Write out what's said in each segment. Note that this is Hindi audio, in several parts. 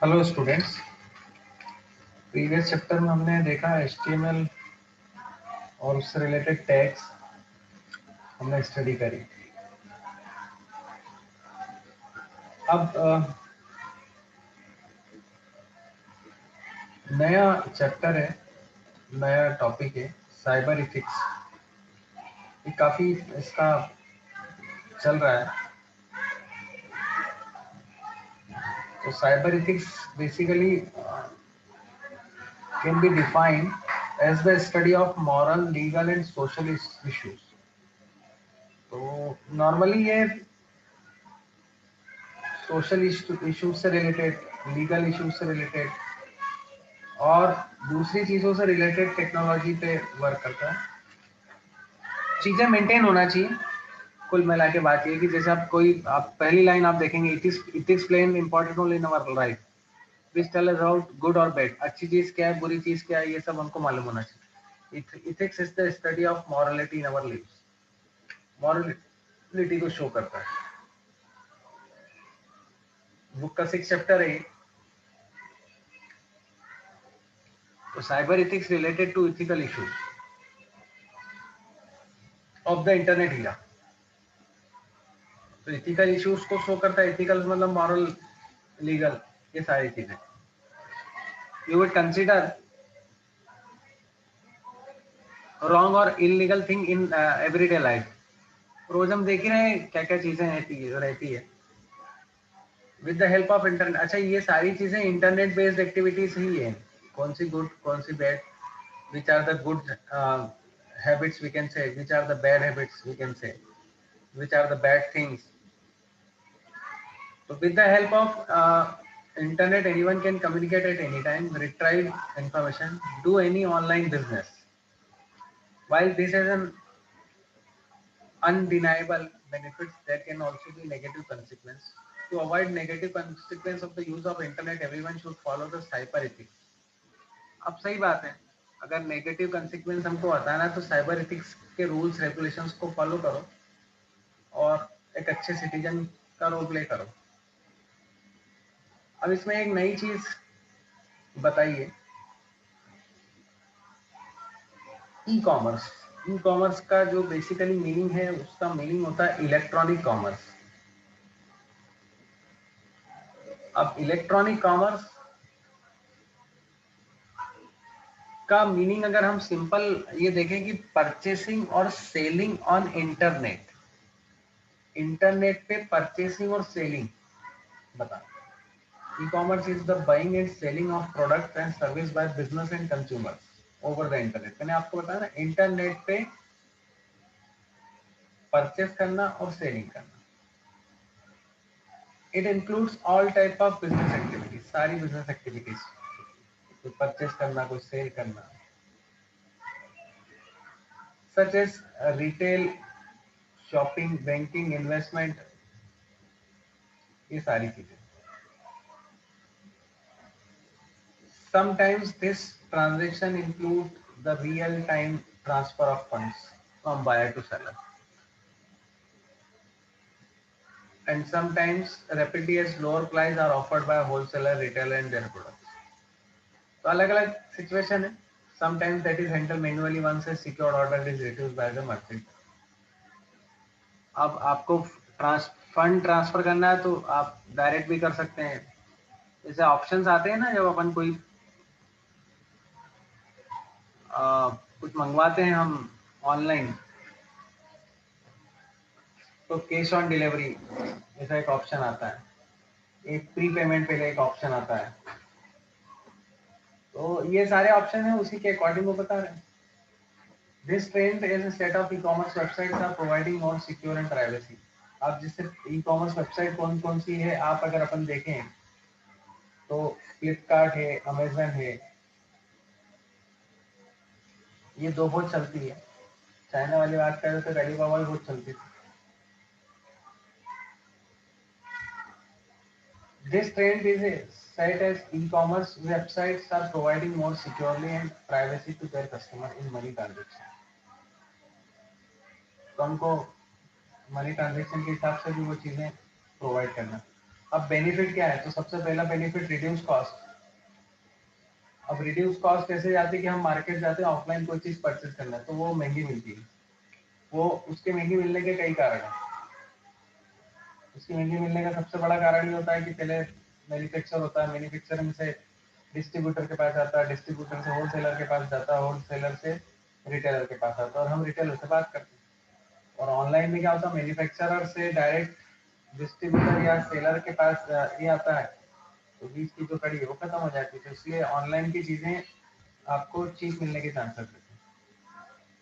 Hello students. प्रीवियस चैप्टर में हमने देखा HTML और उससे रिलेटेड टैग्स हमने स्टडी करी। अब नया चैप्टर है, नया टॉपिक है साइबर इथिक्स। ये काफ़ी इसका चल रहा है। तो cyber ethics basically can be defined as the study of moral, legal and social issues। तो नॉर्मली ये सोशल इश्यूज से रिलेटेड, लीगल इश्यूज से रिलेटेड और दूसरी चीज़ों से रिलेटेड टेक्नोलॉजी पे वर्क करता है। चीज़ें मेंटेन होना चाहिए। कुल मिला के बात ये कि जैसे आप पहली लाइन आप देखेंगे, ethics play an important role in our life which tell us about good और बैड। अच्छी चीज़ क्या है, बुरी चीज़ क्या है, ये सब हमको मालूम होना चाहिए। Ethics is the study of morality in our life. Morality को शो करता है। बुक का 6 चैप्टर है। तो cyber ethics related to ethical issues of the internet era. तो इथिकल इश्यूज को शो करता है। इथिकल मतलब मॉरल, लीगल, ये सारी चीजें। यू वुड कंसीडर रॉन्ग और illegal thing in everyday life. रोज हम देख ही रहे हैं क्या क्या चीजें रहती है with the help of internet. अच्छा, ये सारी चीजें इंटरनेट बेस्ड एक्टिविटीज ही है। कौन सी गुड, कौन सी bad, which are the good habits we can say, which are the bad habits we can say, which are the bad things. So with the help of internet, anyone can communicate at any time, retrieve information, do any online business. While this is an undeniable benefits, there can also be negative consequence. To avoid negative consequence of the use of internet, everyone should follow the cyber ethics. अब सही बात है, अगर नेगेटिव कंसिक्वेंस हमको बताना है तो साइबर एथिक्स के रूल्स रेगुलेशंस को फॉलो करो और एक अच्छे सिटीजन का रोल प्ले करो। अब इसमें एक नई चीज बताइए, ई कॉमर्स। ई कॉमर्स का जो बेसिकली मीनिंग है, उसका मीनिंग होता है इलेक्ट्रॉनिक कॉमर्स। अब इलेक्ट्रॉनिक कॉमर्स का मीनिंग अगर हम सिंपल ये देखें कि परचेसिंग और सेलिंग ऑन इंटरनेट, इंटरनेट पे परचेसिंग और सेलिंग बता। E commerce is the buying and selling of product and service by business and consumers over the internet. मैंने आपको बताया ना, इंटरनेट पे परचेस करना और सेलिंग करना। It includes all type of business activities, सारी बिजनेस एक्टिविटीज, कोई परचेस करना, कोई सेल करना, such as retail, shopping, banking, investment, ये सारी चीजें। Sometimes this transaction include the real time transfer of funds from buyer to seller and sometimes rapidly as lower price are offered by wholesaler, retailer and their products। तो अलग अलग सिचुएशन है। Sometimes that is handled manually once a secured order is reduced by the merchant। अब आपको फंड ट्रांसफर करना है तो आप डायरेक्ट भी कर सकते हैं। जैसे ऑप्शंस आते हैं ना, जब अपन कोई कुछ मंगवाते हैं हम ऑनलाइन, तो कैश ऑन डिलीवरी ऐसा एक ऑप्शन आता है, एक प्री पेमेंट पे एक ऑप्शन आता है। तो ये सारे ऑप्शन है, उसी के अकॉर्डिंग वो बता रहे हैं। This trend is a set of e-commerce websites are providing more secure and privacy। अब जैसे ई-कॉमर्स वेबसाइट कौन कौन सी है, आप अगर अपन देखें तो फ्लिपकार्ट है, अमेजन है, ये दो बहुत चलती है। चाइना वाली बात करें तो अलीबाबा भी बहुत चलती थी। This trend is a set as e-commerce websites are providing more securely and privacy to their customer in money transaction। तो हमको मनी ट्रांजेक्शन के हिसाब से भी वो चीजें प्रोवाइड करना। अब बेनिफिट क्या है? तो सबसे पहला बेनिफिट रिड्यूस कॉस्ट। अब रिड्यूस कॉस्ट कैसे जाती है कि हम मार्केट जाते हैं ऑफलाइन कोई चीज परचेज करना है तो वो महंगी मिलती है। वो उसके महंगी मिलने के कई कारण हैं। उसकी महंगी मिलने का सबसे बड़ा कारण ये होता है कि पहले मैन्युफैक्चर होता है, मैन्युफैक्चरिंग से डिस्ट्रीब्यूटर के पास जाता है, डिस्ट्रीब्यूटर से होलसेलर के पास जाता है, होलसेलर से रिटेलर के पास आता है और हम रिटेलर से बात करते हैं। और ऑनलाइन में क्या होता है, मैन्युफैक्चरर से डायरेक्ट डिस्ट्रीब्यूटर या सेलर के पास ये आता है तो बीच की जो कड़ी है वो खत्म हो जाती है। तो इसलिए ऑनलाइन की चीजें आपको चीप मिलने के चांसेस रहते हैं।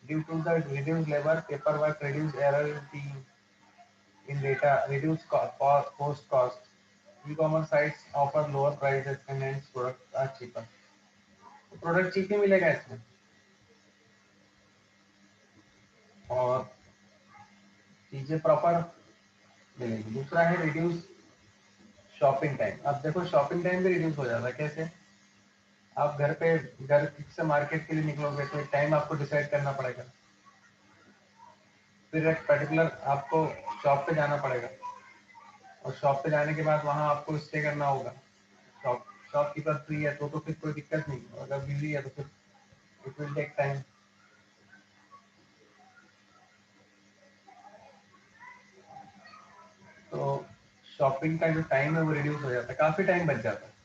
Due to the reduce labour paper work reduce error in data, reduce post cost. E-commerce sites offer lower prices and hence products are cheaper. तो प्रोडक्ट चीप ही मिलेगा इसमें। और चीजें प्रॉपर मिलेगी। दूसरा है रिड्यूस शॉपिंग टाइम। अब देखो शॉपिंग टाइम भी रिड्यूस हो जाता है। कैसे? आप घर से मार्केट के लिए निकलोगे तो एक टाइम आपको डिसाइड करना पड़ेगा, फिर एक पर्टिकुलर आपको शॉप पे जाना पड़ेगा और शॉप पे जाने के बाद वहां आपको स्टे करना होगा। शॉपकीपर फ्री है तो फिर कोई दिक्कत नहीं, अगर बिजी है तो फिर इट विल टेक टाइम। तो शॉपिंग का जो टाइम है वो रिड्यूस हो जाता है, काफी टाइम बच जाता है।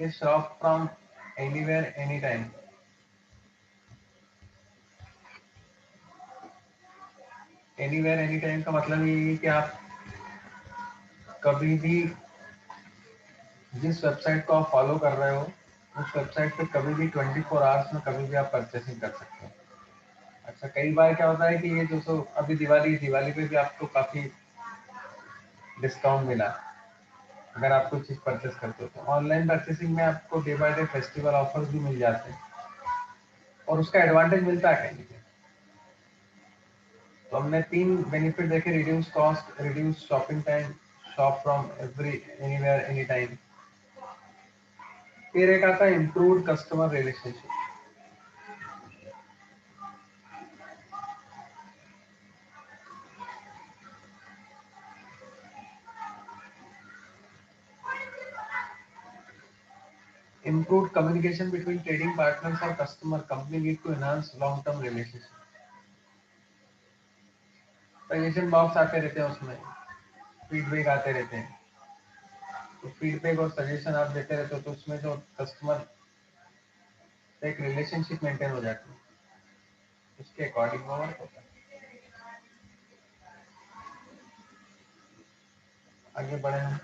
ये shop from anywhere any time. Anywhere any time का मतलब ये है कि आप कभी भी जिस वेबसाइट को आप फॉलो कर रहे हो उस वेबसाइट पे कभी भी 24 आवर्स में कभी भी आप परचेसिंग कर सकते हो। अच्छा, कई बार क्या होता है कि ये जो सो अभी दिवाली पे भी आपको काफी डिस्काउंट मिला अगर आप कोई चीज परचेस करते हो। तो ऑनलाइन परचेसिंग में आपको day by day festival offers भी मिल जाते हैं और उसका एडवांटेज मिलता है कहीं। तो हमने 3 बेनिफिट देखे, reduce cost, reduce shopping time, shop from anywhere any time. फिर एक आता है improve customer relationship. Improved communication between trading partners or customer company need to enhance long term relationship। Suggestion box आते रहते हैं, उसमें फीडबैक आते रहते हैं। तो फीडबैक और सजेशन आप देते रहते हो तो उसमें जो कस्टमर से एक रिलेशनशिप मेंटेन हो जाती है, उसके अकॉर्डिंग वो वर्क होता है। आगे बढ़े हम।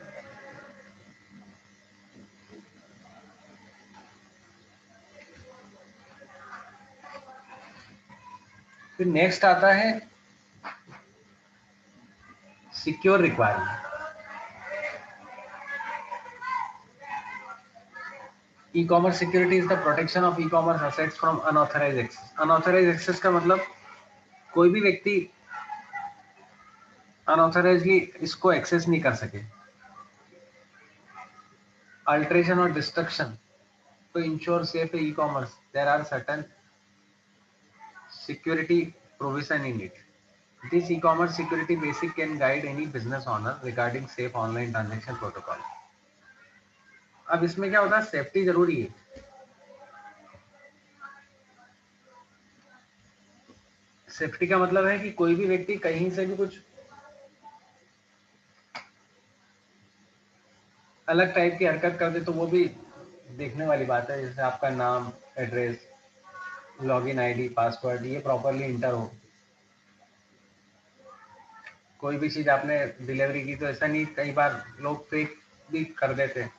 फिर नेक्स्ट आता है secure requirement. E-commerce security is the protection of e-commerce assets from unauthorized access। Unauthorized access का मतलब कोई भी व्यक्ति अनऑथराइजली इसको एक्सेस नहीं कर सके। अल्टरेशन और destruction. To ensure safe e-commerce, there are certain security provision in it. This e-commerce security basic can guide any business owner regarding safe online transaction protocol। अब इसमें क्या होता है, सेफ्टी जरूरी है। सेफ्टी का मतलब है कि कोई भी व्यक्ति कहीं से भी कुछ अलग टाइप की हरकत कर दे तो वो भी देखने वाली बात है। जैसे आपका नाम, एड्रेस, लॉगिन आईडी, पासवर्ड ये प्रॉपरली इंटर हो। कोई भी चीज आपने डिलीवरी की तो ऐसा नहीं, कई बार लोग फेक भी कर देते हैं।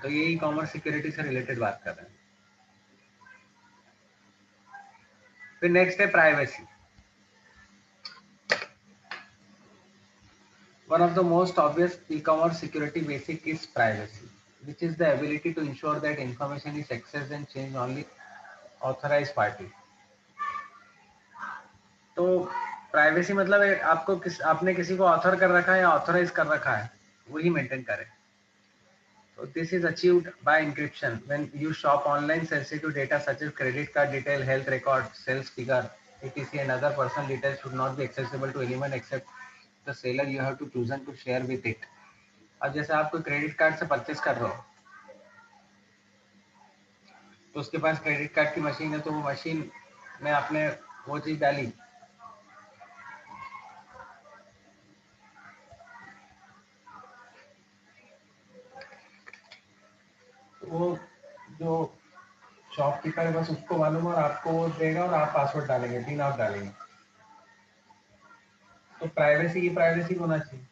तो ये ई कॉमर्स सिक्योरिटी से रिलेटेड बात कर रहे हैं। फिर नेक्स्ट है privacy. One of the most obvious e-commerce security basic is privacy, which is the ability to ensure that information is accessed and changed only authorized party। तो प्राइवेसी मतलब आपको आपने किसी को ऑथर कर रखा है या ऑथराइज कर रखा है, वही मेंटेन करें। So this is achieved by encryption. When you shop online, sensitive data such as credit card detail, health record, sales figure, etc. and other personal details should not be accessible to anyone except the seller you have to chosen to share with it. अब जैसे आप कोई क्रेडिट कार्ड से परचेस कर रहे हो, तो उसके पास क्रेडिट कार्ड की मशीन है, तो वो मशीन में आपने वो चीज डाली, तो वो जो शॉपकीपर है बस उसको मालूम है और आपको वो देगा और आप पासवर्ड डालेंगे, पिन आप डालेंगे। तो प्राइवेसी की प्राइवेसी होना चाहिए।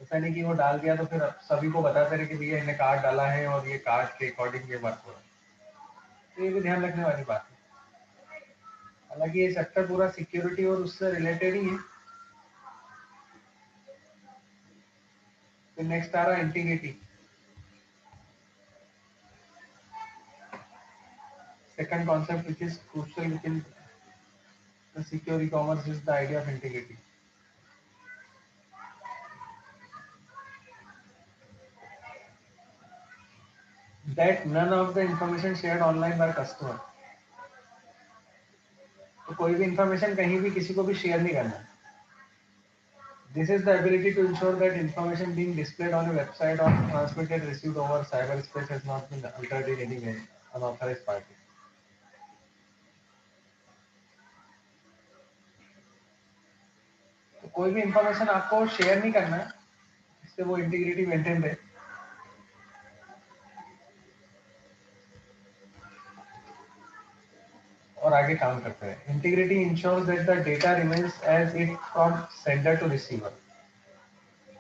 ऐसा नहीं कि वो डाल दिया तो फिर सभी को बताते रहे कि भैया इन्हें कार्ड डाला है और ये कार्ड के अकॉर्डिंग ये वर्क हो रहा है। तो ये भी ध्यान रखने वाली बात है। हालांकि ये सेक्टर पूरा सिक्योरिटी और उससे रिलेटेड ही है। फिर नेक्स्ट आ रहा है integrity. Second concept which is crucial with in the secure e commerce is the idea of integrity. That none of the information shared online by customer. तो कोई भी इंफॉर्मेशन कहीं भी किसी को भी शेयर नहीं करना। This is the ability to ensure that information being displayed on a website or transmitted received over cyberspace has not been altered in any way unauthorized party. तो कोई भी इंफॉर्मेशन आपको शेयर नहीं करना है, इससे वो इंटीग्रिटी मेंटेन रहे। और आगे काम करते हैं। Integrity ensures that the data remains as it from sender to receiver.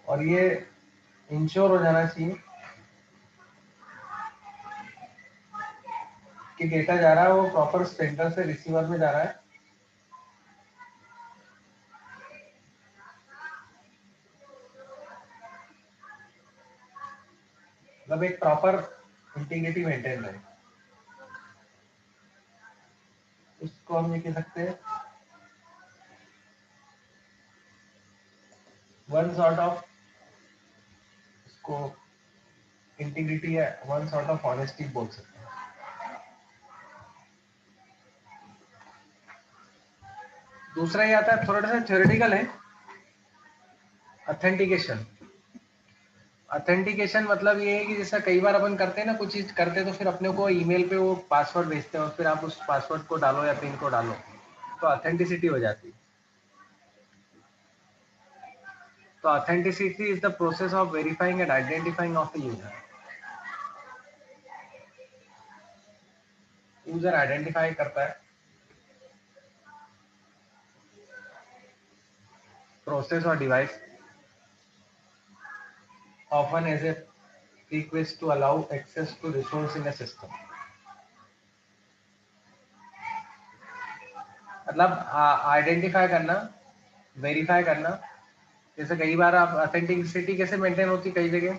और ये इंश्योर हो जाना चाहिए कि डेटा जा रहा है वो प्रॉपर सेंडर से रिसीवर में जा रहा है। मतलब एक प्रॉपर इंटीग्रिटी मेंटेन रहे। उसको हम ये कह सकते हैं वन सॉर्ट ऑफ, इसको इंटीग्रिटी है वन सॉर्ट ऑफ ऑनेस्टी बोल सकते हैं। दूसरा ये आता है थोड़ा सा थ्योरेटिकल है, ऑथेंटिकेशन। ऑथेंटिकेशन मतलब ये है कि जैसा कई बार अपन करते हैं ना, कुछ चीज करते हैं तो फिर अपने को ईमेल पे वो पासवर्ड भेजते हैं और फिर आप उस पासवर्ड को डालो या पिन को डालो तो ऑथेंटिसिटी हो जाती है। तो authenticity is the process of verifying and identifying of the user. User identify करता है प्रोसेस और device often as a request to allow access to resource in a system। मतलब आइडेंटिफाई करना, वेरीफाई करना। जैसे कई बार आप ऑथेंटिसिटी कैसे मेंटेन होती, कई जगह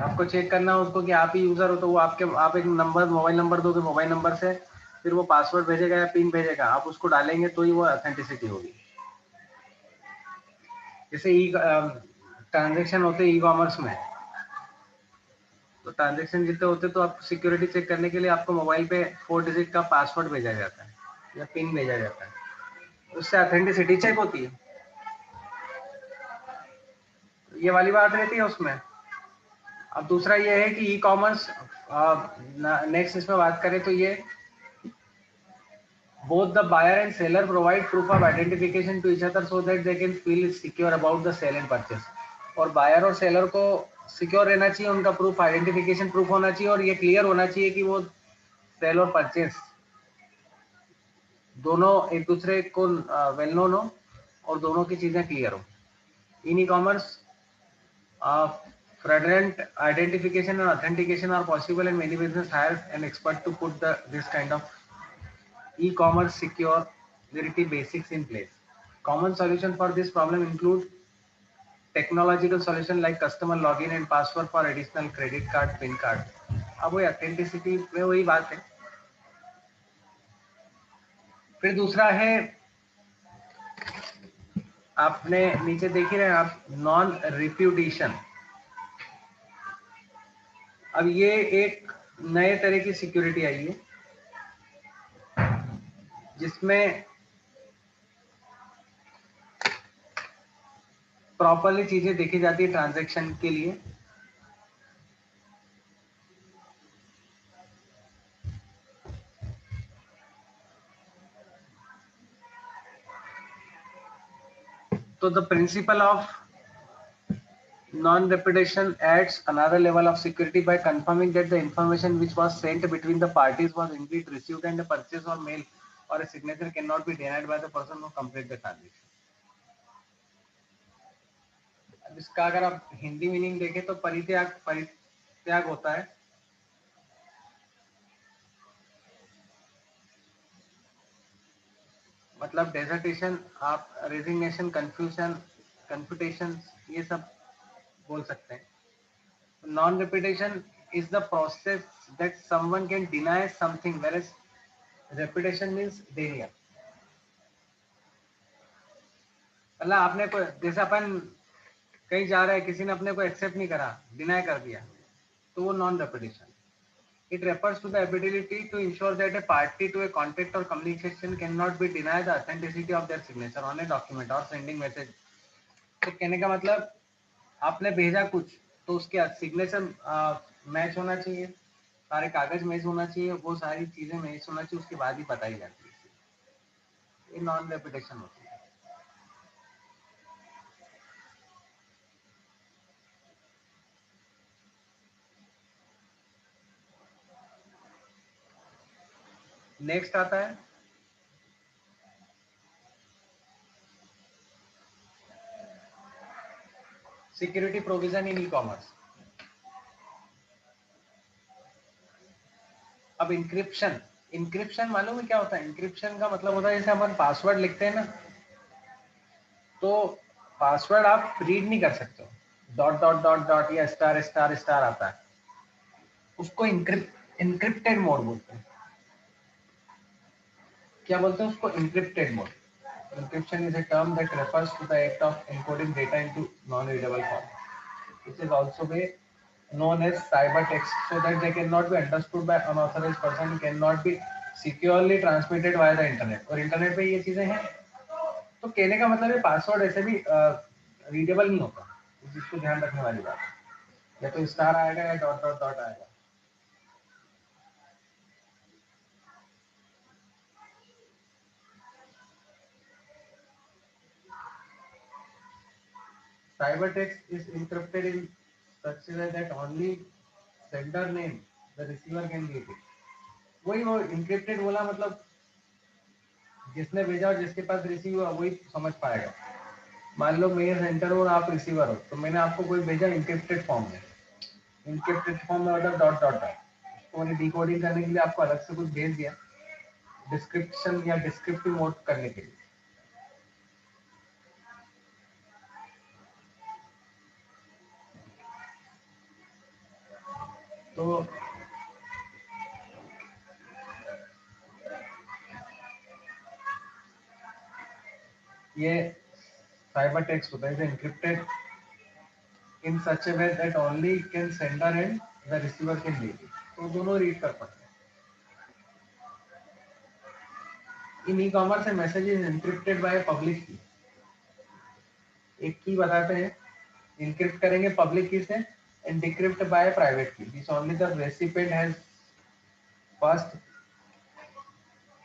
आपको चेक करना उसको कि आप ही यूजर हो, तो वो आप एक नंबर मोबाइल नंबर दोगे, मोबाइल नंबर से फिर वो पासवर्ड भेजेगा या पिन भेजेगा, आप उसको डालेंगे तो ही वो ऑथेंटिसिटी होगी। जैसे ई ट्रांजेक्शन होते ई कॉमर्स में, तो ट्रांजेक्शन जितने होते तो आप सिक्योरिटी चेक करने के लिए आपको मोबाइल पे 4 डिजिट का पासवर्ड भेजा जाता है या पिन भेजा जाता है, उससे ऑथेंटिसिटी चेक होती है। ये वाली बात रहती है उसमें। अब दूसरा ये है कि ई कॉमर्स, नेक्स्ट इसमें बात करें तो ये both the buyer and seller provide proof of identification to each other so that they can feel secure about the sale and purchase। और बायर और सेलर को सिक्योर रहना चाहिए, उनका प्रूफ आइडेंटिफिकेशन प्रूफ होना चाहिए और ये क्लियर होना चाहिए कि वो सेल और परचेस दोनों एक दूसरे को वेल नोन हो और दोनों की चीजें क्लियर हो। In e commerce fraudulent identification and authentication are possible and many business hire an expert to put this kind of e-commerce security basics in place। Common solution for this problem include technological solution like customer login and password for additional credit card, PIN card। अब वही authenticity में वही बात है। फिर दूसरा है आपने नीचे देख ही रहे हैं आप, नॉन रिप्यूटेशन। अब ये एक नए तरह की सिक्योरिटी आई है जिसमें प्रॉपरली चीजें देखी जाती है ट्रांजैक्शन के लिए। तो the principle of non-repetition adds another level of security by confirming that the information which was sent between the parties was indeed received and a purchase or mail or a signature cannot be denied by the person who complete the transaction. अब इसका अगर आप हिंदी मीनिंग देखें तो परित्याग होता है। मतलब डेजर्टेशन, आप रेजिग्नेशन, कंफ्यूजन, कंफ्यूटेशन, ये सब बोल सकते हैं। Non-repetition is the process that someone can deny something, whereas repetition means denial. मतलब आपने कोई, जैसे अपन कहीं जा रहे हैं, किसी ने अपने को एक्सेप्ट नहीं करा, डिनाई कर दिया, तो वो non repetition. It refers to the ability to ensure that a party to a contract or communication cannot be denied the authenticity of their signature on a document or sending message. तो कहने का मतलब आपने भेजा कुछ, तो उसके सिग्नेचर मैच होना चाहिए, सारे कागज मैच होना चाहिए, वो सारी चीजें मैच होना चाहिए, उसके बाद ही बताई जाती है। ये नॉन रेपिटेशन होती है। नेक्स्ट आता है security provision in e commerce. अब इंक्रिप्शन, इंक्रिप्शन मालूम है क्या होता है? इंक्रिप्शन का मतलब होता है जैसे अपन पासवर्ड लिखते हैं ना, तो पासवर्ड आप रीड नहीं कर सकते हो, डॉट डॉट डॉट डॉट या स्टार स्टार स्टार आता है, उसको इंक्रिप्टेड मोड बोलते हैं। क्या बोलते हैं उसको? Encrypted mode. Encryption is a term that refers to the act of encoding data into non-readable form. It is also known as cybertext, so that they cannot be understood by unauthorized person and cannot be securely transmitted via the internet. और इंटरनेट पे ये चीजें हैं, तो कहने का मतलब है पासवर्ड ऐसे भी रीडेबल नहीं होता, जिसको ध्यान रखने वाली बात है। या तो स्टार आएगा या डॉट डॉट डॉट आएगा। Cybertext is encrypted in such a way that only sender name the receiver can read it. वही वो इंक्रिप्टेड बोला, मतलब जिसने भेजा और जिसके पास रिसीव हुआ वही समझ पाएगा। मान लो मैं सेंटर हूँ और आप रिसीवर हो, तो मैंने आपको कोई भेजा इंक्रिप्टेड फॉर्म में, इंक्रिप्टेड फॉर्म में मतलब डॉट डॉट डॉट, तो मैंने डिकोडिंग करने के लिए आपको अलग से कुछ भेज दिया, डिस्क्रिप्शन या डिस्क्रिप्टिव मोड करने के लिए। तो ये साइबर टेक्स्ट होता है, encrypted in such a way that only can sender and the receiver can read it. तो दोनों रीड कर पाते हैं। In e commerce a message is encrypted by a public key। एक की बताते हैं, encrypt करेंगे पब्लिक की से and decrypt by a private key which only the recipient has first।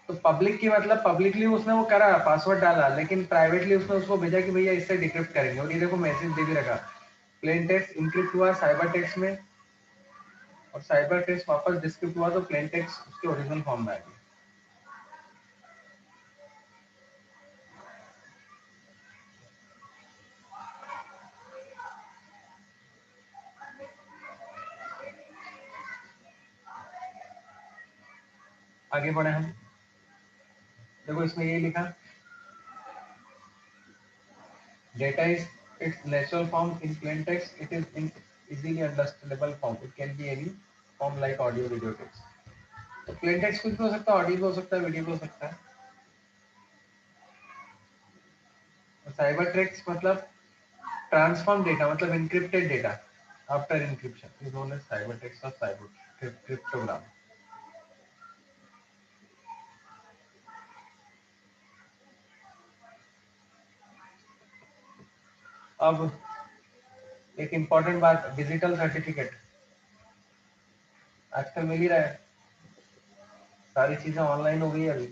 तो पब्लिक की मतलब पब्लिकली उसने वो करा, पासवर्ड डाला, लेकिन प्राइवेटली उसने उसको भेजा कि भैया इससे डिक्रिप्ट करेंगे, और ये देखो मैसेज दे भी रखा, प्लेन टेक्स्ट इंक्रिप्ट हुआ साइबर टेक्स्ट में, और साइबर टेक्स्ट वापस डिस्क्रिप्ट हुआ तो प्लेन टेक्स्ट उसके ओरिजिनल फॉर्म में आ गया। आगे बढ़े हम, देखो इसमें ये लिखा, data is it's natural form in plain text, it is in easily understandable form, it can be any form like audio video text. तो प्लेन टेक्स्ट कुछ भी हो सकता है, ऑडियो भी हो सकता है, वीडियो भी हो सकता है। साइबर ट्रिक्स मतलब ट्रांसफॉर्म डेटा, मतलब encrypted data after encryption is known as cyber tricks और साइबर क्रिप्टोग्राम। अब एक इंपॉर्टेंट बात, डिजिटल सर्टिफिकेट आजकल मिल ही रहा है, सारी चीजें ऑनलाइन हो गई है अभी।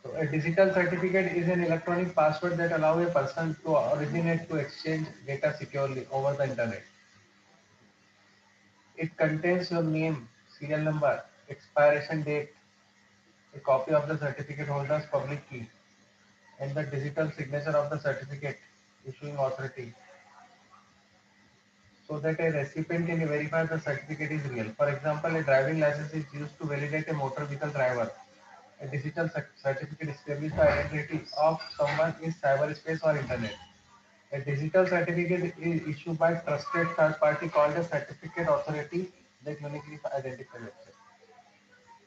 So a digital certificate is an electronic password that allows a person to originate to exchange data securely over the internet. It contains your name, serial number, expiration date, a copy of the certificate holder's public key, and the digital signature of the certificate issuing authority, so that a recipient can verify the certificate is real. For example, a driving license is used to validate a motor vehicle driver. A digital certificate establishes the identity of someone in cyberspace or internet. A digital certificate is issued by trusted third party called a certificate authority that uniquely identifies it.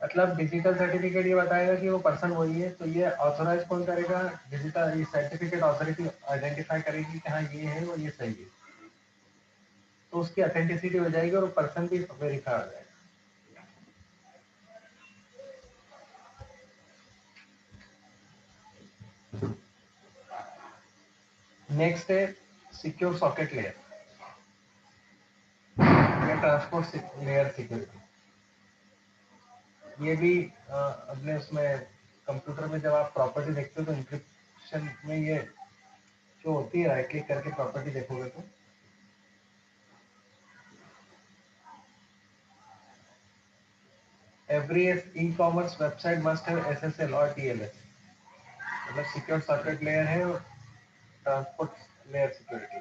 मतलब डिजिटल सर्टिफिकेट ये बताएगा कि वो पर्सन वही है, तो ये ऑथोराइज कौन करेगा? डिजिटल ये सर्टिफिकेट ऑथोरिटी आइडेंटिफाई करेगी कि हाँ ये है और ये सही है, तो उसकी ऑथेंटिसिटी हो जाएगी और वो पर्सन भी वेरीफाई हो जाएगा। नेक्स्ट है सिक्योर सॉकेट लेयर या ट्रांसपोर्ट लेयर सिक्योरिटी। ये भी अपने उसमें कंप्यूटर में जब आप प्रॉपर्टी देखते हो तो इंक्रिप्शन में ये जो होती है, राइट क्लिक करके प्रॉपर्टी देखोगे तो every e-commerce website must have SSL or TLS, मतलब सिक्योर सॉकेट लेयर है और transport layer security.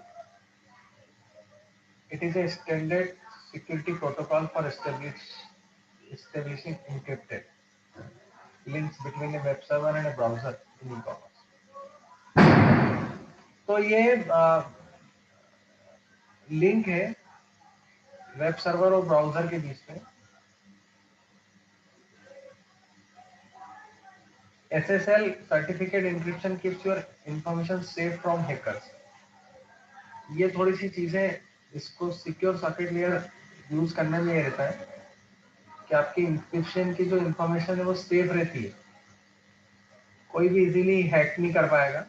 It is a standard security protocol for establishing encrypted links between a web server and a browser in e-commerce. तो ये लिंक है वेब सर्वर और ब्राउजर के बीच में। SSL certificate encryption keeps your information safe from hackers। ये थोड़ी सी चीजें इसको सिक्योर सॉकेट लेयर यूज करने में ये रहता है कि आपकी इंक्रिप्शन की जो इंफॉर्मेशन है वो सेफ रहती है, कोई भी इजीली हैक नहीं कर पाएगा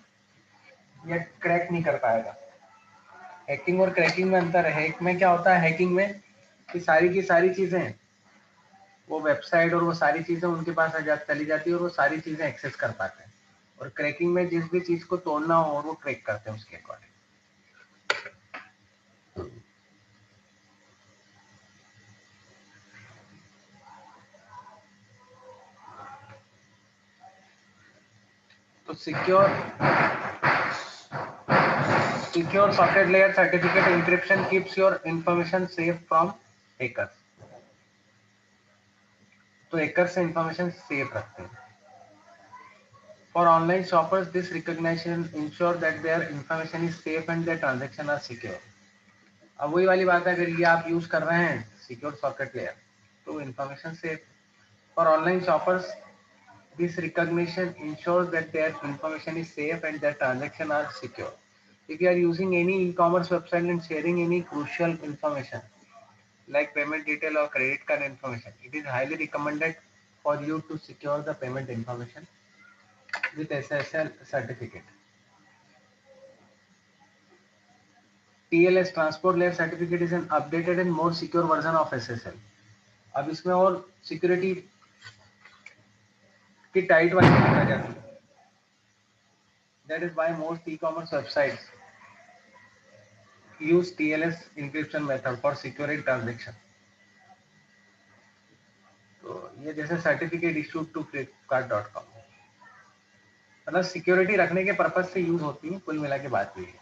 या क्रैक नहीं कर पाएगा। हैकिंग और क्रैकिंग में अंतर है। हैक में क्या होता है, हैकिंग में कि सारी की सारी चीजें वो वेबसाइट और वो सारी चीजें उनके पास चली जाती है और वो सारी चीजें एक्सेस कर पाते हैं। और क्रैकिंग में जिस भी चीज को तोड़ना हो और वो क्रैक करते हैं उसके अकॉर्डिंग। तो secure socket layer certificate encryption keeps your information safe from hackers. तो हैकर से इंफॉर्मेशन सेफ रखते हैं। For online shoppers, this recognition ensure that their information is safe and their transaction are secure। अब वही वाली बात है, अगर ये आप यूज कर रहे हैं सिक्योर सॉकेट लेयर तो information safe. For online shoppers, this recognition ensures that their information is safe and their transactions are secure। If you are using any e-commerce website and sharing any crucial information like payment detail or credit card information, it is highly recommended for you to secure the payment information with SSL certificate। TLS transport layer certificate is an updated and more secure version of SSL। अब इसमें और सिक्योरिटी की टाइट वाली आ जाती है। That is why most e-commerce websites use TLS encryption method for securing transaction। तो ये जैसे सर्टिफिकेट इशूड टू flipkart.com, मतलब सिक्योरिटी रखने के पर्पज से यूज होती है। कुल मिला के बात ये है,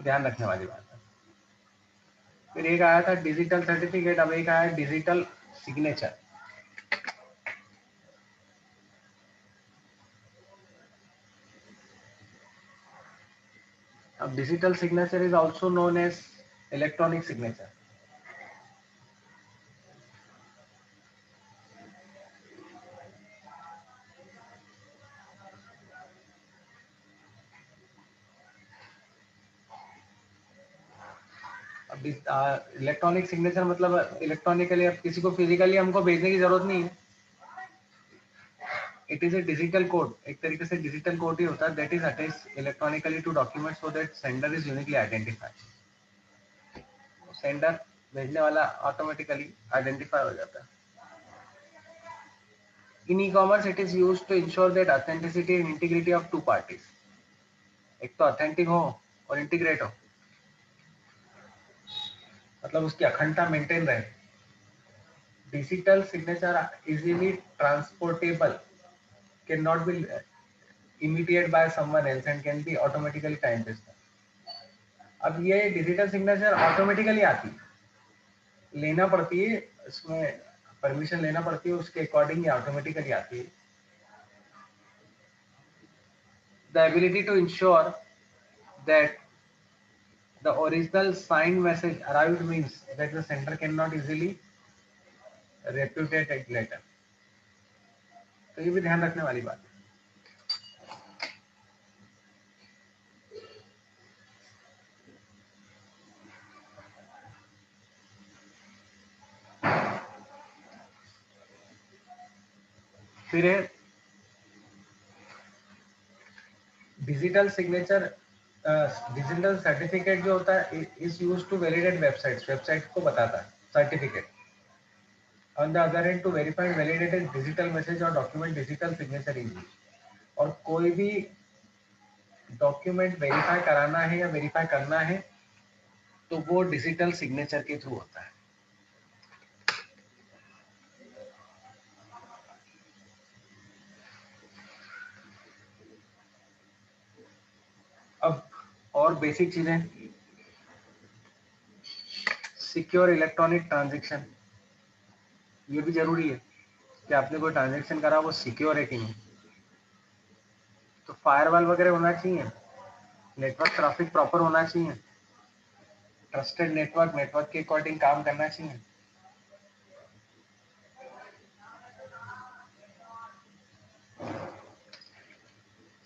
ध्यान रखने वाली बात है। फिर एक आया था डिजिटल सर्टिफिकेट, अब एक आया डिजिटल सिग्नेचर। अब digital signature is also known as electronic signature. Electronic signature मतलब इलेक्ट्रॉनिकली, अब किसी को फिजिकली हमको भेजने की जरूरत नहीं है। It is a digital code, एक तरीके से डिजिटल कोड ही होता है, that is attached electronically to document so that sender is uniquely identified. Sender, भेजने वाला ऑटोमेटिकली आइडेंटिफाई हो जाता है। In e commerce it is used to ensure that authenticity and integrity of two parties. एक तो ऑथेंटिक हो और इंटीग्रेट हो, मतलब उसकी अखंडता मेंटेन रहे। Digital signature easily transportable, can not be immediate by someone else and can be automatically time based। अब ये डिजिटल सिग्नेचर ऑटोमेटिकली आती है, लेना पड़ती है, इसमें परमिशन लेना पड़ती है, उसके अकॉर्डिंग ये ऑटोमेटिकली आती है। The ability to ensure that the original signed message arrived means that the sender cannot easily repudiate it later। तो ये भी ध्यान रखने वाली बात है। फिर है डिजिटल सिग्नेचर, डिजिटल सर्टिफिकेट जो होता है is used to validate websites, website को बताता है certificate. On the other hand, to verify and validate a digital message or document, digital signature is used। और कोई भी डॉक्यूमेंट वेरीफाई कराना है या वेरीफाई करना है तो वो डिजिटल सिग्नेचर के थ्रू होता है। अब और बेसिक चीजें, सिक्योर इलेक्ट्रॉनिक ट्रांजैक्शन, ये भी जरूरी है कि आपने कोई ट्रांजैक्शन करा वो सिक्योर है कि नहीं। तो फायरवॉल वगैरह होना चाहिए, नेटवर्क ट्रैफिक प्रॉपर होना चाहिए, ट्रस्टेड नेटवर्क, नेटवर्क के अकॉर्डिंग काम करना चाहिए।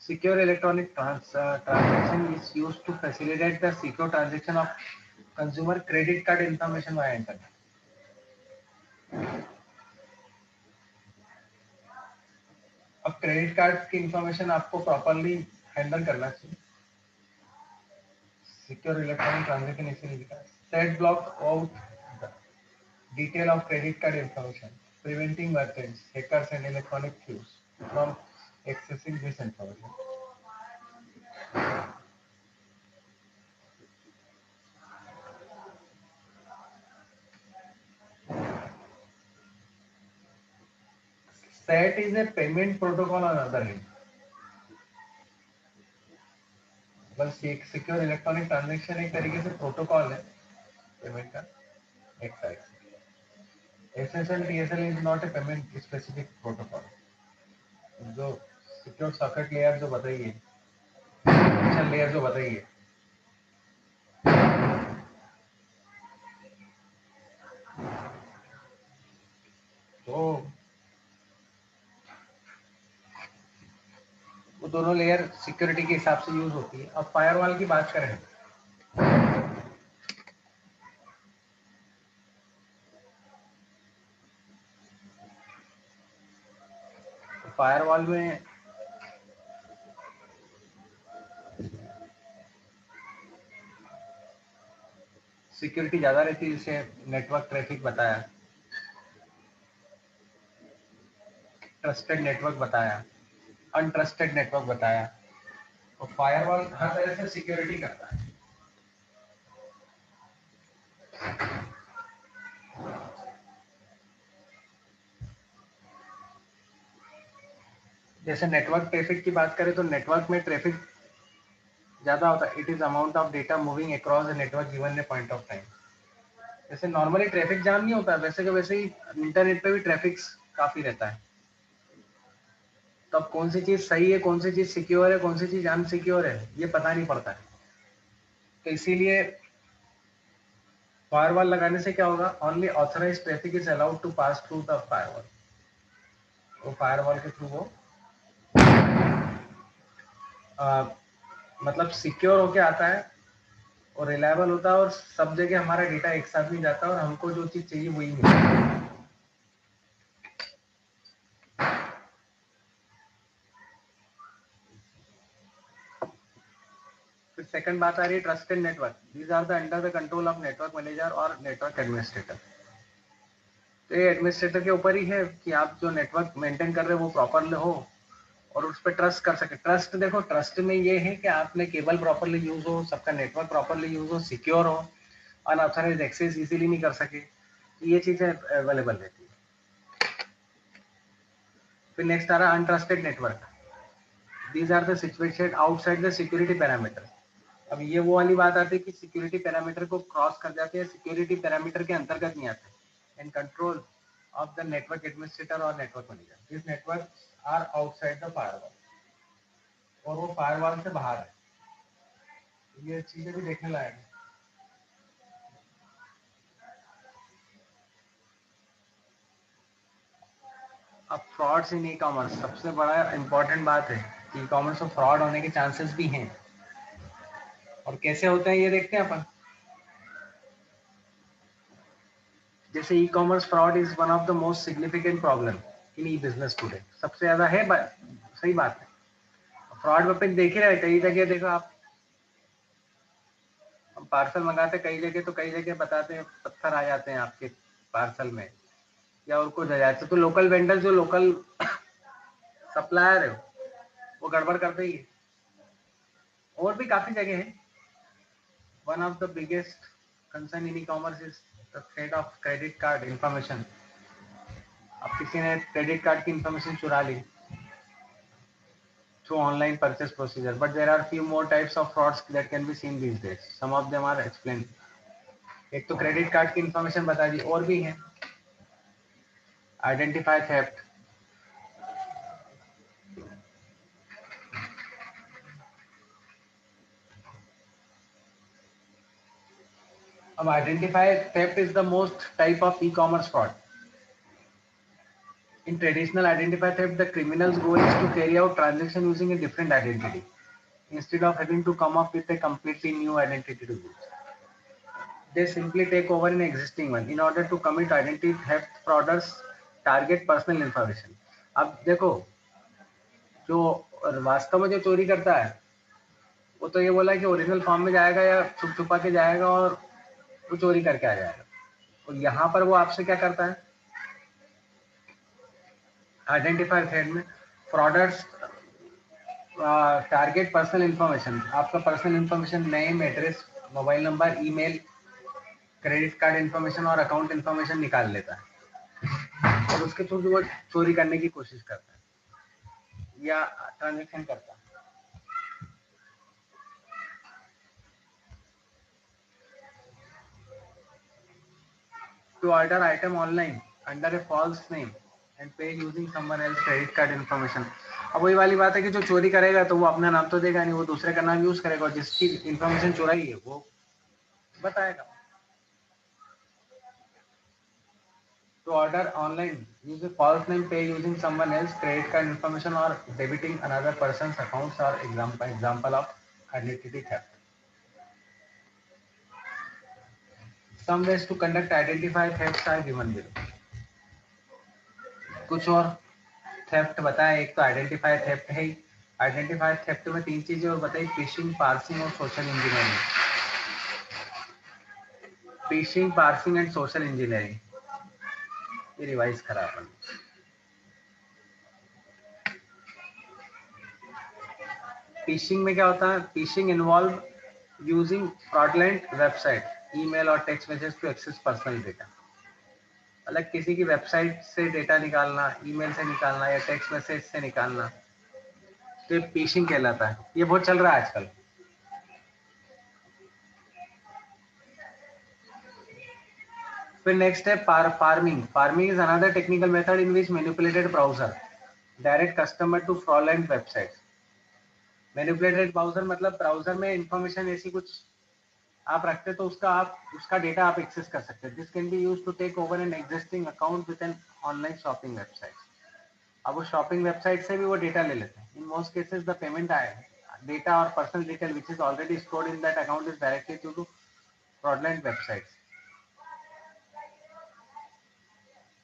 Secure electronic transaction is used to facilitate the secure transaction of consumer credit card information via internet। अब क्रेडिट कार्ड की इंफॉर्मेशन आपको प्रॉपरली हैंडल करना चाहिए। सिक्योर इलेक्ट्रॉनिक ट्रांजैक्शन इसीलिए लिखा है। Set block out the detail of credit card information, preventing merchants, hackers and electronic थieves from accessing this information. SAT is a payment protocol on other hand। बस एक सिक्योर इलेक्ट्रॉनिक ट्रांजैक्शन एक तरीके से प्रोटोकॉल है पेमेंट का एक साइड से। SSL TSL is not a payment specific protocol. जो सिक्योर सॉकेट लेयर जो बताइए, लेयर जो बताइए, तो वो दोनों लेयर सिक्योरिटी के हिसाब से यूज होती है। अब फायरवॉल की बात करें, तो फायरवॉल में सिक्योरिटी ज्यादा रहती है, जैसे नेटवर्क ट्रैफिक बताया, ट्रस्टेड नेटवर्क बताया, अनट्रस्टेड नेटवर्क बताया। तो फायरवॉल हर तरह से सिक्योरिटी करता है। जैसे नेटवर्क ट्रैफिक की बात करें तो नेटवर्क में ट्रैफिक ज्यादा होता है। It is amount of data moving across the network given A point of time. जैसे नॉर्मली ट्रैफिक जाम नहीं होता, वैसे के वैसे ही इंटरनेट पे भी ट्रैफिक काफी रहता है। तो अब कौन सी चीज सही है, कौन सी चीज सिक्योर है, कौन सी चीज अनसिक्योर है, ये पता नहीं पड़ता है। तो इसीलिए फायरवॉल लगाने से क्या होगा, only authorised traffic is allowed to pass through the firewall. वो फायरवॉल के थ्रू वो मतलब सिक्योर होके आता है और रिलायबल होता है और सब जगह हमारा डेटा एक साथ नहीं जाता और हमको जो चीज चाहिए वही मिलता है। फिर सेकंड बात आ रही है trusted network. These are the under the control of network manager और नेटवर्क एडमिनिस्ट्रेटर। तो ये एडमिनिस्ट्रेटर के ऊपर ही है कि आप जो नेटवर्क मेंटेन कर रहे हो वो प्रॉपरली हो और उस पर ट्रस्ट कर सके। ट्रस्ट देखो, ट्रस्ट में ये है कि आपने केबल प्रॉपरली यूज हो, सबका नेटवर्क प्रॉपरली यूज हो, सिक्योर हो, अनऑथराइज्ड एक्सेस इजीली नहीं कर सके, ये चीजें अवेलेबल रहती है। फिर नेक्स्ट आ रहा है untrusted network. These are the situation outside the security parameter. अब ये वो वाली बात आती है कि सिक्योरिटी पैरामीटर को क्रॉस कर जाते हैं, सिक्योरिटी पैरामीटर के अंतर्गत नहीं आते। In control of the network administrator और network manager. This network are outside the firewall, और वो फायरवॉल से बाहर है। ये चीजें भी देखने लायक है। अब फ्रॉड्स इन ई कॉमर्स सबसे बड़ा इंपॉर्टेंट बात है कि ई कॉमर्स में फ्रॉड होने के चांसेस भी हैं, और कैसे होते हैं ये देखते हैं अपन। जैसे e commerce fraud is one of the most significant problem in E business today. सबसे ज्यादा है, सही बात है। फ्रॉड पे देख ही रहे, कई जगह देखो आप, हम पार्सल मंगाते कई जगह, तो कई जगह बताते हैं पत्थर आ जाते हैं आपके पार्सल में या और कुछ आ जाते, तो लोकल वेंडर जो लोकल सप्लायर है वो गड़बड़ करते ही है। और भी काफी जगह है। One of the biggest concern in e commerce is the threat of credit card information. अब किसी ने क्रेडिट कार्ड की इंफॉर्मेशन चुरा ली through online purchase procedure, but there are few more types of frauds that can be seen these days. Some of them are explained. एक तो क्रेडिट कार्ड की इंफॉर्मेशन बता दी, और भी है आइडेंटिफाई थेफ्ट। अब identify theft is the most type of e commerce fraud. In traditional identify theft, the criminals goal is to carry out transaction using a different identity instead of having to come up with a completely new identity to use. They simply take over an existing one. In order to commit identity theft, fraudsters target personal information. अब देखो, जो वास्तव में जो चोरी करता है वो तो ये बोला कि ओरिजिनल फॉर्म में जाएगा या छुप छुपा के जाएगा और वो चोरी करके आ जाएगा। तो यहाँ पर वो आपसे क्या करता है, आइडेंटिफायर थ्रेड में फ्रॉडर्स टारगेट पर्सनल इंफॉर्मेशन। आपका personal information, name, address, mobile number, email, credit card information और अकाउंट इंफॉर्मेशन निकाल लेता है और उसके थ्रू वो चोरी करने की कोशिश करता है या ट्रांजेक्शन करता है। To order item online under a false name and pay using someone else credit card information. अब वही वाली बात है कि जो चोरी करेगा तो वो अपना नाम तो देगा नहीं, वो दूसरे का नाम यूज करेगा और जिसकी इंफॉर्मेशन चुराई है वो बताएगा। To order online, use a false name, pay using someone else credit card information or debiting another person's accounts are example of identity theft. Some ways to conduct identify thefts are given below. कुछ और थेफ्ट बताए, एक तो आइडेंटिफाई थेफ्ट है। आइडेंटिफाई थेफ्ट में तीन चीजें और बताई, फिशिंग, पार्सिंग और social engineering. Phishing, parsing and social engineering, ये रिवाइज करा अपन। फिशिंग में क्या होता है, phishing involve using fraudulent website, email और text message to access personal data. अलग किसी की वेबसाइट से डेटा निकालना, ईमेल से निकालना या टेक्स्ट मैसेज से निकालना, तो ये फिशिंग कहलाता है। ये बहुत चल रहा है आजकल। फिर नेक्स्ट है farming. Farming is another technical method in which manipulated browser direct customer to fraudulent website. Manipulated browser मतलब ब्राउजर में इंफॉर्मेशन ऐसी कुछ आप रखते तो उसका डेटा आप एक्सेस कर सकते हैं। This can be used to take over an existing account with an online shopping website. अब वो शॉपिंग वेबसाइट से भी वो डेटा ले लेते हैं। In most cases the payment I data और personal detail which is already stored in that account is directly to fraudulent websites.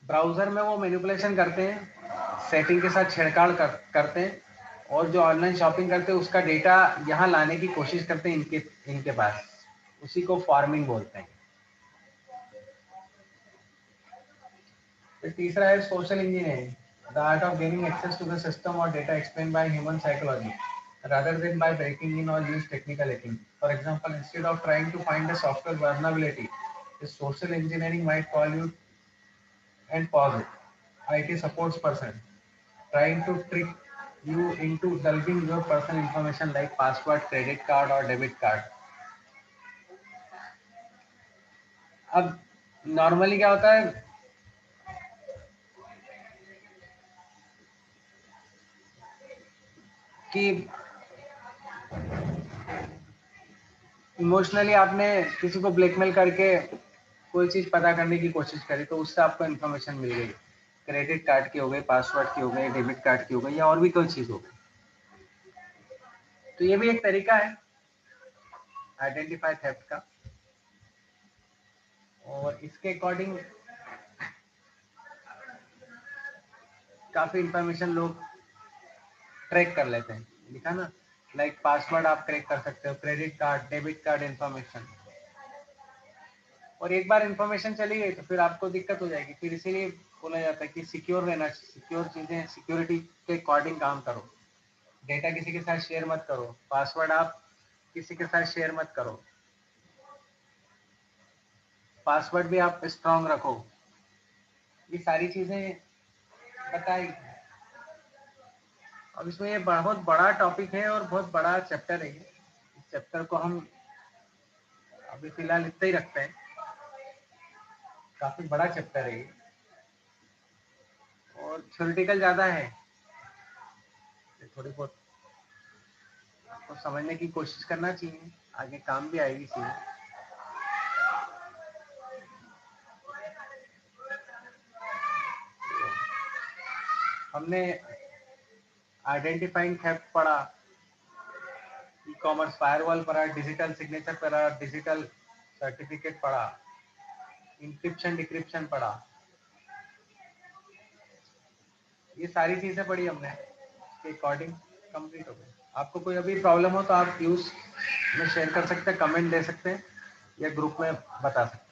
Browser में वो मैनिपुलेशन करते हैं, सेटिंग के साथ छेड़छाड़ करते हैं, और जो ऑनलाइन शॉपिंग करते हैं उसका डेटा यहाँ लाने की कोशिश करते हैं इनके पास। उसी को फार्मिंग बोलते हैं। फिर तीसरा है social engineering, the art of gaining access to the system और data explain by human psychology rather than by breaking in or use technical hacking. For example, instead of trying to find a software vulnerability, the social engineering might call you and pause it. IT supports person trying to trick you into delving your personal information like password, credit card or debit card. अब नॉर्मली क्या होता है कि इमोशनली आपने किसी को ब्लैकमेल करके कोई चीज पता करने की कोशिश करी, तो उससे आपको इन्फॉर्मेशन मिल गई, क्रेडिट कार्ड की हो गई, पासवर्ड की हो गई, डेबिट कार्ड की हो गई, या और भी कोई चीज हो गई। तो ये भी एक तरीका है आइडेंटिफाई थेफ्ट का। और इसके अकॉर्डिंग काफी इंफॉर्मेशन लोग ट्रैक कर लेते हैं, लिखा ना, लाइक पासवर्ड आप ट्रैक कर सकते हो, credit card, debit card information. और एक बार इंफॉर्मेशन चली गई तो फिर आपको दिक्कत हो जाएगी। फिर इसीलिए बोला जाता है कि सिक्योर रहना, सिक्योर चीजें, सिक्योरिटी के अकॉर्डिंग काम करो। डेटा किसी के साथ शेयर मत करो, पासवर्ड आप किसी के साथ शेयर मत करो, पासवर्ड भी आप स्ट्रॉन्ग रखो। ये सारी चीजें बताई। अब इसमें ये बहुत बड़ा टॉपिक है और बहुत बड़ा चैप्टर है। इस चैप्टर को हम अभी फिलहाल इतना ही रखते हैं, काफी बड़ा चैप्टर है ये और थ्योरेटिकल ज्यादा है। थोड़ी बहुत आपको समझने की कोशिश करना चाहिए, आगे काम भी आएगी चीजें। हमने आइडेंटिफाइंग थेफ्ट पढ़ा, ई कॉमर्स फायरवॉल पढ़ा, डिजिटल सिग्नेचर पढ़ा, डिजिटल सर्टिफिकेट पढ़ा, इंक्रिप्शन डिक्रिप्शन पढ़ा। ये सारी चीजें पढ़ी हमने, इसके अकॉर्डिंग कंप्लीट हो गई। आपको कोई अभी प्रॉब्लम हो तो आप यूज में शेयर कर सकते हैं, कमेंट दे सकते हैं या ग्रुप में बता सकते हैं।